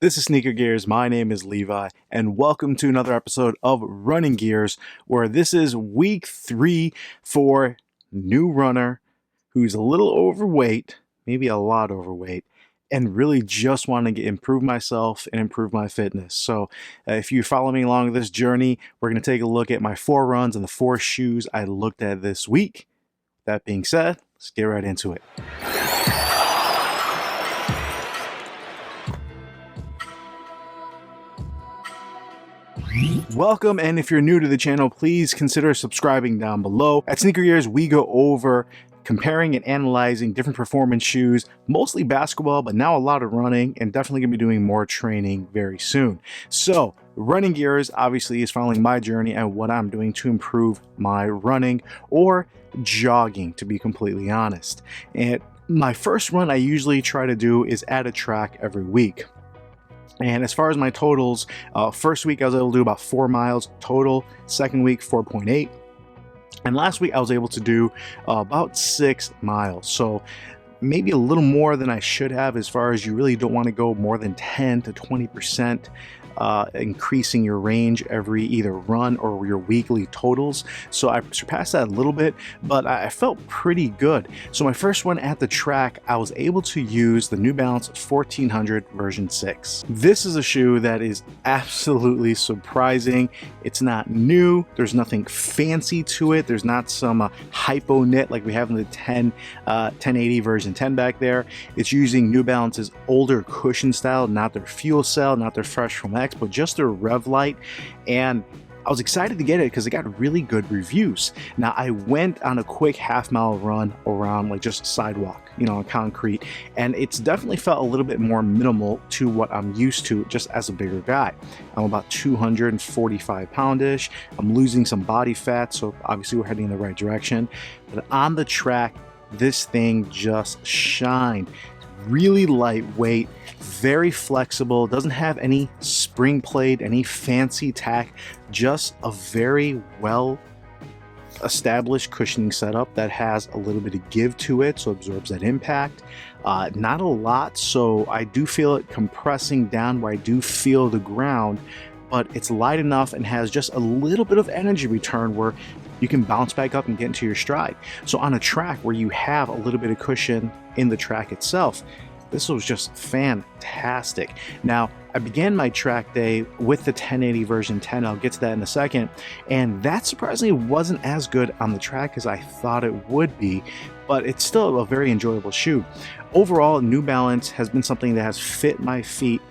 This is Sneaker Gearz. My name is Levi, and welcome to another episode of Running Gearz, where this is week 3 for new runner who's a little overweight, maybe a lot overweight, and really just want to improve myself and improve my fitness. So if you follow me along this journey, we're going to take a look at my 4 runs and the 4 shoes I looked at this week. That being said, let's get right into it. Welcome, and if you're new to the channel, please consider subscribing down below. At Sneaker Gearz, we go over comparing and analyzing different performance shoes, mostly basketball, but now a lot of running, and definitely gonna be doing more training very soon. So Running Gearz obviously is following my journey and what I'm doing to improve my running or jogging, to be completely honest. And my first run I usually try to do is at a track every week. And as far as my totals, first week I was able to do about 4 miles total, second week 4.8, and last week I was able to do about 6 miles. So maybe a little more than I should have, as far as you really don't want to go more than 10 to 20%. Increasing your range every either run or your weekly totals. So I surpassed that a little bit, but I felt pretty good. So my first one at the track, I was able to use the New Balance 1400 version 6. This is a shoe that is absolutely surprising. It's not new. There's nothing fancy to it. There's not some hypo knit like we have in the 1080 version 10 back there. It's using New Balance's older cushion style, not their fuel cell, not their Fresh from X, but just their Rev Light. And I was excited to get it because it got really good reviews. Now I went on a quick half-mile run around like just sidewalk, on concrete, and it's definitely felt a little bit more minimal to what I'm used to just as a bigger guy. I'm about 245 poundish. I'm losing some body fat, so obviously we're heading in the right direction. But on the track, this thing just shined. Really lightweight, very flexible, doesn't have any spring plate, any fancy tack, just a very well established cushioning setup that has a little bit of give to it, so it absorbs that impact. Not a lot, so I do feel it compressing down where I do feel the ground, but it's light enough and has just a little bit of energy return where you can bounce back up and get into your stride. So on a track where you have a little bit of cushion in the track itself, this was just fantastic. Now, I began my track day with the 1080 version 10. I'll get to that in a second. And that surprisingly wasn't as good on the track as I thought it would be, but it's still a very enjoyable shoe. Overall, New Balance has been something that has fit my feet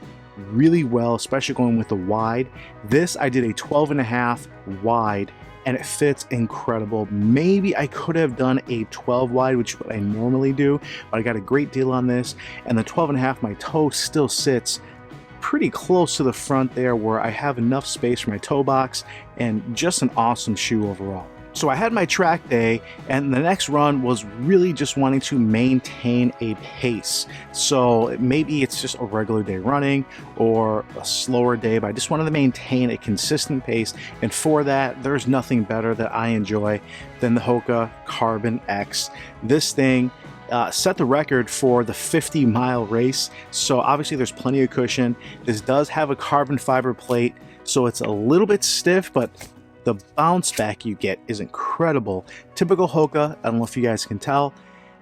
really well, especially going with the wide. This, I did a 12.5 wide, and it fits incredible. Maybe I could have done a 12 wide, which is what I normally do, but I got a great deal on this. And the 12.5, my toe still sits pretty close to the front there where I have enough space for my toe box, and just an awesome shoe overall. So I had my track day, and the next run was really just wanting to maintain a pace. So maybe it's just a regular day running or a slower day, but I just wanted to maintain a consistent pace. And for that, there's nothing better that I enjoy than the Hoka Carbon X. This thing set the record for the 50-mile race. So obviously there's plenty of cushion. This does have a carbon fiber plate, so it's a little bit stiff, but the bounce back you get is incredible. Typical Hoka, I don't know if you guys can tell,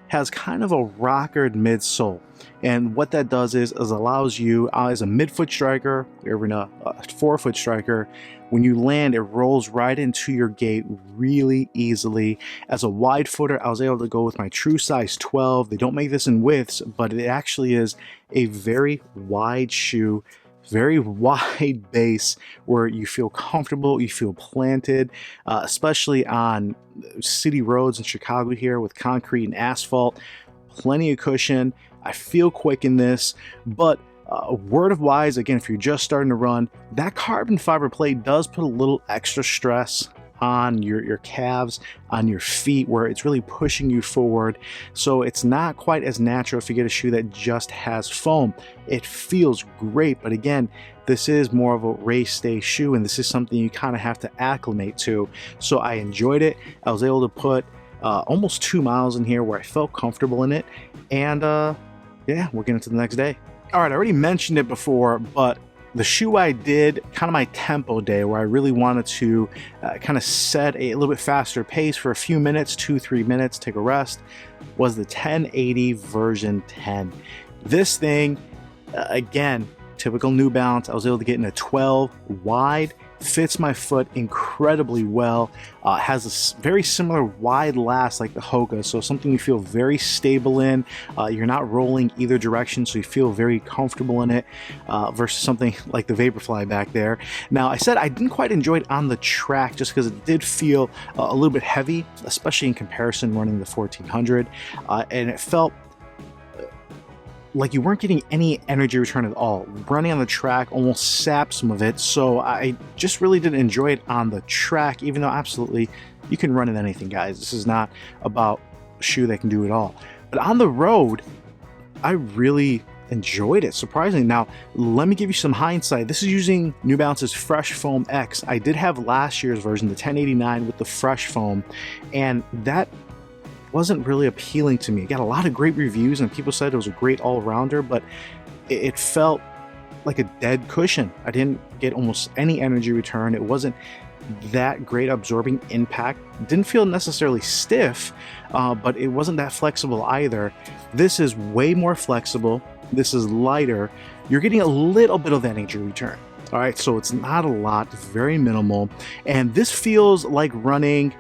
has kind of a rockered midsole. And what that does is allows you, as a midfoot striker, or even a forefoot striker, when you land, it rolls right into your gait really easily. As a wide footer, I was able to go with my true size 12. They don't make this in widths, but it actually is a very wide shoe, very wide base where you feel comfortable, you feel planted, especially on city roads in Chicago here with concrete and asphalt. Plenty of cushion. I feel quick in this, but word of wise, again, if you're just starting to run, that carbon fiber plate does put a little extra stress on your calves, on your feet, where it's really pushing you forward. So it's not quite as natural if you get a shoe that just has foam. It feels great, but again, this is more of a race day shoe, and this is something you kind of have to acclimate to. So I enjoyed it. I was able to put almost 2 miles in here where I felt comfortable in it, and yeah, we're getting to the next day. All right, I already mentioned it before, but the shoe I did kind of my tempo day where I really wanted to kind of set a little bit faster pace for a few minutes, 2-3 minutes, take a rest, was the 1080 version 10. This thing, again, typical New Balance, I was able to get in a 12 wide, fits my foot incredibly well, has a very similar wide last like the Hoka, so something you feel very stable in. You're not rolling either direction, so you feel very comfortable in it, versus something like the VaporFly back there. Now, I said I didn't quite enjoy it on the track just because it did feel a little bit heavy, especially in comparison running the 1400, and it felt like you weren't getting any energy return at all. Running on the track almost sapped some of it, so I just really didn't enjoy it on the track, even though absolutely you can run in anything, guys. This is not about a shoe that can do it all. But on the road, I really enjoyed it, surprisingly. Now, let me give you some hindsight. This is using New Balance's Fresh Foam X. I did have last year's version, the 1089 with the Fresh Foam, and that wasn't really appealing to me. It got a lot of great reviews and people said it was a great all-rounder, but it felt like a dead cushion. I didn't get almost any energy return. It wasn't that great absorbing impact. It didn't feel necessarily stiff, but it wasn't that flexible either. This is way more flexible. This is lighter. You're getting a little bit of energy return. All right, so it's not a lot, very minimal. And this feels like running,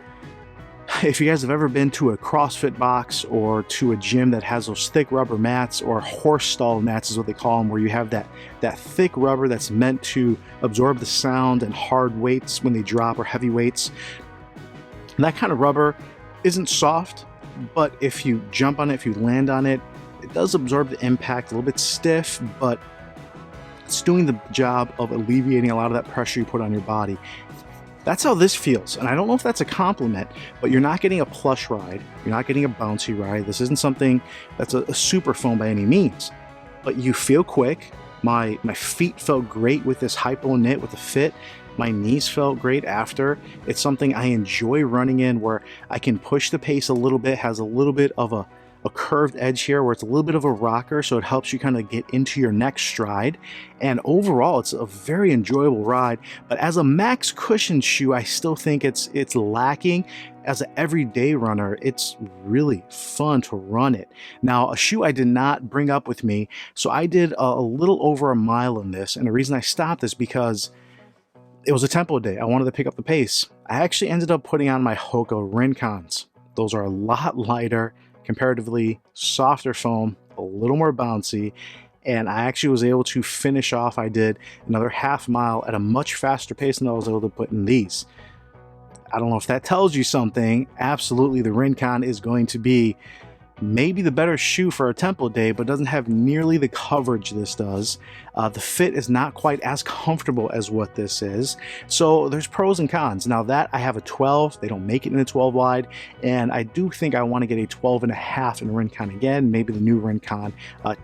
if you guys have ever been to a CrossFit box or to a gym that has those thick rubber mats, or horse stall mats is what they call them, where you have that thick rubber that's meant to absorb the sound and hard weights when they drop, or heavy weights. And that kind of rubber isn't soft, but if you jump on it, if you land on it, it does absorb the impact. A little bit stiff, but it's doing the job of alleviating a lot of that pressure you put on your body. That's how this feels, and I don't know if that's a compliment, but you're not getting a plush ride, you're not getting a bouncy ride. This isn't something that's a super foam by any means, but you feel quick. My feet felt great with this hypo knit with the fit. My knees felt great after. It's something I enjoy running in, where I can push the pace a little bit, has a little bit of a curved edge here where it's a little bit of a rocker, so it helps you kind of get into your next stride. And overall, it's a very enjoyable ride. But as a max cushion shoe, I still think it's lacking. As an everyday runner, it's really fun to run it. Now, a shoe I did not bring up with me, so I did a little over a mile in this, and the reason I stopped is because it was a tempo day. I wanted to pick up the pace. I actually ended up putting on my Hoka Rincons. Those are a lot lighter, comparatively softer foam, a little more bouncy, and I actually was able to finish off. I did another half mile at a much faster pace than I was able to put in these. I don't know if that tells you something. Absolutely, the Rincon is going to be maybe the better shoe for a tempo day, but doesn't have nearly the coverage this does. The fit is not quite as comfortable as what this is. So there's pros and cons. Now that I have a 12, they don't make it in a 12 wide, and I do think I want to get a 12.5 in Rincon again, maybe the new Rincon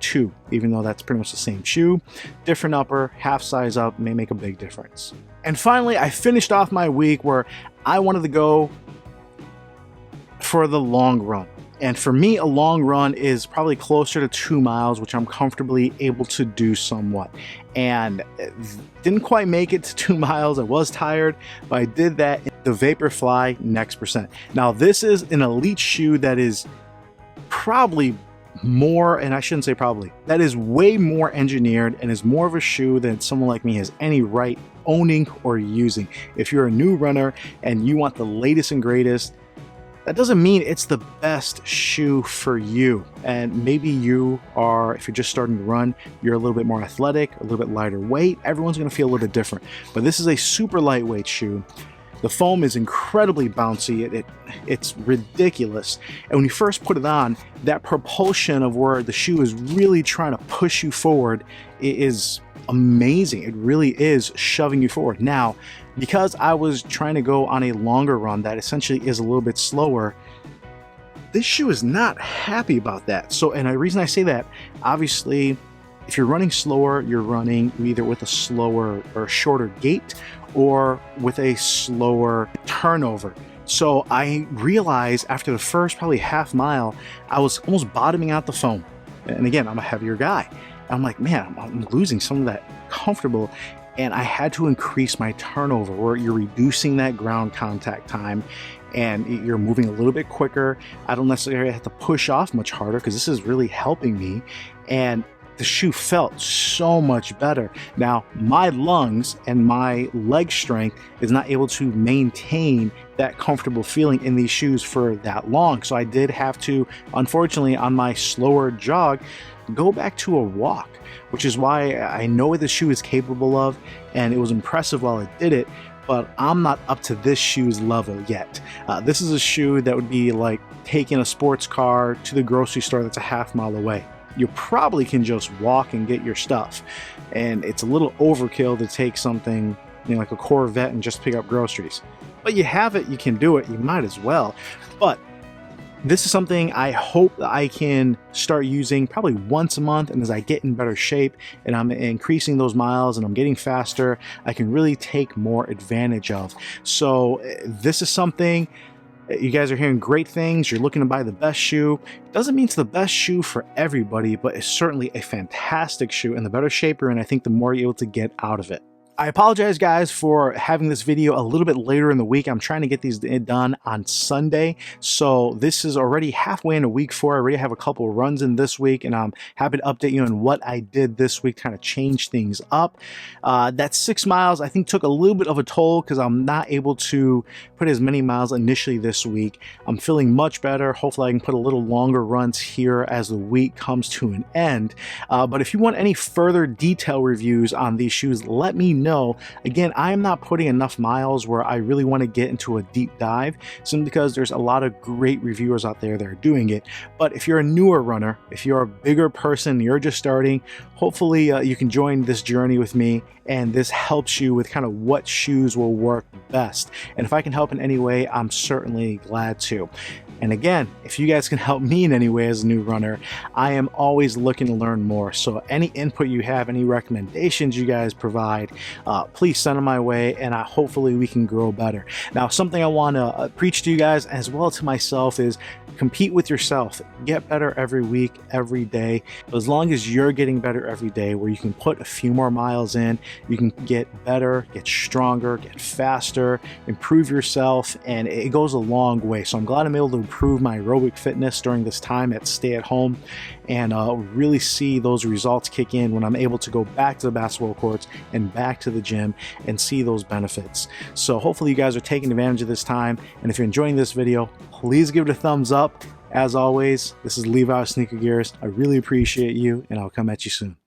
2, even though that's pretty much the same shoe. Different upper, half size up, may make a big difference. And finally, I finished off my week where I wanted to go for the long run. And for me, a long run is probably closer to 2 miles, which I'm comfortably able to do somewhat. And didn't quite make it to 2 miles. I was tired, but I did that in the VaporFly Next Percent. Now, this is an elite shoe that is probably more, and I shouldn't say probably, that is way more engineered and is more of a shoe than someone like me has any right owning or using. If you're a new runner and you want the latest and greatest, that doesn't mean it's the best shoe for you. And maybe you are, if you're just starting to run, you're a little bit more athletic, a little bit lighter weight. Everyone's going to feel a little bit different. But this is a super lightweight shoe. The foam is incredibly bouncy. It's ridiculous. And when you first put it on, that propulsion of where the shoe is really trying to push you forward is amazing. It really is shoving you forward. Now, because I was trying to go on a longer run that essentially is a little bit slower, this shoe is not happy about that. So, and the reason I say that, obviously, if you're running slower, you're running either with a slower or shorter gait or with a slower turnover. So I realized after the first probably half mile, I was almost bottoming out the foam. And again, I'm a heavier guy. I'm like, man, I'm losing some of that comfortable. And I had to increase my turnover, where you're reducing that ground contact time and you're moving a little bit quicker. I don't necessarily have to push off much harder because this is really helping me. And the shoe felt so much better. Now, my lungs and my leg strength is not able to maintain that comfortable feeling in these shoes for that long. So I did have to, unfortunately, on my slower jog, go back to a walk, which is why I know what the shoe is capable of, and it was impressive while it did it, but I'm not up to this shoe's level yet. This is a shoe that would be like taking a sports car to the grocery store that's a half-mile away. You probably can just walk and get your stuff, and it's a little overkill to take something, you know, like a Corvette and just pick up groceries. But you have it, you can do it, you might as well. But this is something I hope that I can start using probably once a month, and as I get in better shape and I'm increasing those miles and I'm getting faster, I can really take more advantage of. So this is something. You guys are hearing great things. You're looking to buy the best shoe. Doesn't mean it's the best shoe for everybody, but it's certainly a fantastic shoe, and the better shape you're in, I think the more you're able to get out of it. I apologize, guys, for having this video a little bit later in the week. I'm trying to get these done on Sunday, so this is already halfway into week 4. I already have a couple runs in this week, and I'm happy to update you on what I did this week, kind of change things up. That 6 miles, I think, took a little bit of a toll because I'm not able to put as many miles initially this week. I'm feeling much better. Hopefully, I can put a little longer runs here as the week comes to an end. But if you want any further detail reviews on these shoes, let me know. Again, I am not putting enough miles where I really want to get into a deep dive, simply because there's a lot of great reviewers out there that are doing it. But if you're a newer runner, if you're a bigger person, you're just starting, hopefully you can join this journey with me, and this helps you with kind of what shoes will work best. And if I can help in any way, I'm certainly glad to. And again, if you guys can help me in any way as a new runner, I am always looking to learn more. So any input you have, any recommendations you guys provide, please send them my way, and hopefully we can grow better. Now, something I want to preach to you guys as well to myself is compete with yourself. Get better every week, every day. But as long as you're getting better every day, where you can put a few more miles in, you can get better, get stronger, get faster, improve yourself, and it goes a long way. So I'm glad I'm able to improve my aerobic fitness during this time at stay at home, and really see those results kick in when I'm able to go back to the basketball courts and back to the gym and see those benefits. So hopefully you guys are taking advantage of this time, and if you're enjoying this video, please give it a thumbs up. As always, this is Levi of Sneaker Gearz. I really appreciate you, and I'll come at you soon.